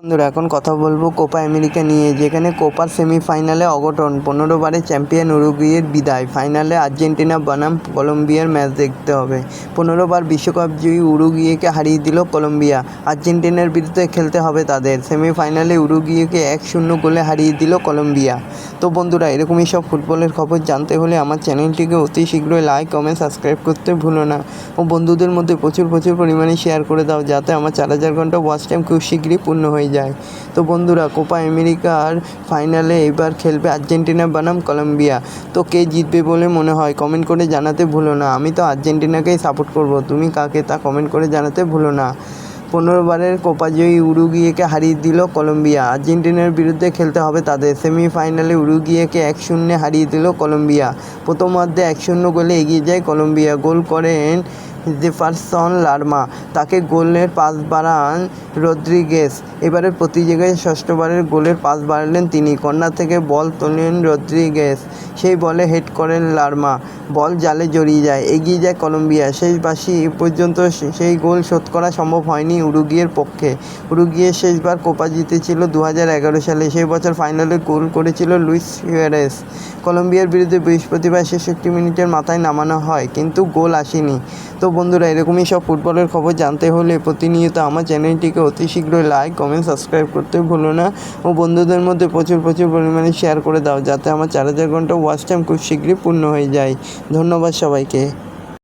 বন্ধুরা এখন কথা বলবো কোপা আমেরিকা নিয়ে, যেখানে কোপার সেমিফাইনালে অঘটন, 15 বারের চ্যাম্পিয়ন উরুগুয়ের বিদায়, ফাইনালে আর্জেন্টিনা বনাম কলম্বিয়ার ম্যাচ দেখতে হবে। 15 বার বিশ্বকাপ জয়ী উরুগুয়েকে হারিয়ে দিল কলম্বিয়া, আর্জেন্টিনার বিরুদ্ধে খেলতে হবে তাদের। সেমিফাইনালে উরুগুয়েকে 1-0 গোলে হারিয়ে দিল কলম্বিয়া। তো বন্ধুরা, এরকমই সব ফুটবলের খবর জানতে হলে আমার চ্যানেলটিকে অতি শীঘ্রই লাইক, কমেন্ট, সাবস্ক্রাইব করতে ভুলো না ও বন্ধুদের মধ্যে প্রচুর পরিমাণে শেয়ার করে দাও, যাতে আমার 4000 ঘন্টা ওয়াচ টাইম খুব শীঘ্রই পূর্ণ হয়ে যায়। তো বন্ধুরা, কোপা আমেরিকার ফাইনালে এবার খেলবে আর্জেন্টিনা বনাম কলম্বিয়া। তো কে জিতবে বলে মনে হয় কমেন্ট করে জানাতে ভুলো না। আমি তো আর্জেন্টিনাকেই সাপোর্ট করব, তুমি কাকে তা কমেন্ট করে জানাতে ভুলো না। 15 বারের কোপা জয়ী উরুগুয়েকে হারিয়ে দিল কলম্বিয়া, আর্জেন্টিনার বিরুদ্ধে খেলতে হবে তাদের। সেমিফাইনালে উরুগুয়েকে 1-0 হারিয়ে দিল কলম্বিয়া। প্রথমার্ধে 1-0 গোলে এগিয়ে যায় কলম্বিয়া। গোল করেন জেফারসন লারমা, তাকে গোলের পাস বাড়ান রদ্রিগেজ। এবারের প্রতিযোগিতায় ষষ্ঠবারের গোলের পাস বাড়ালেন তিনি। কর্নার থেকে বল তোলেন রদ্রিগেজ, সেই বলে হেড করেন লারমা, বল জালে জড়িয়ে যায়, এগিয়ে যায় কলম্বিয়া। শেষ বাঁশি পর্যন্ত সেই গোল শোধ করা সম্ভব হয়নি উরুগুয়ের পক্ষে। উরুগুয়ে শেষবার কোপা জিতেছিল 2011 সালে, সেই বছর ফাইনালে গোল করেছিল লুইস সুয়ারেজ। কলম্বিয়ার বিরুদ্ধে বৃহস্পতিবার 66 মিনিটের মাথায় নামানো হয়, কিন্তু গোল আসেনি। তো বন্ধুরা, এরকমই সব ফুটবলের খবর জানতে হলে প্রতিনিয়ত আমার চ্যানেলটিকে অতি শীঘ্রই লাইক, কমেন্ট, সাবস্ক্রাইব করতে ভুলো না ও বন্ধুদের মধ্যে প্রচুর পরিমাণে শেয়ার করে দাও, যাতে আমার 4000 ঘন্টা ওয়াচ টাইম খুব শীঘ্রই পূর্ণ হয়ে যায়। ধন্যবাদ সবাইকে।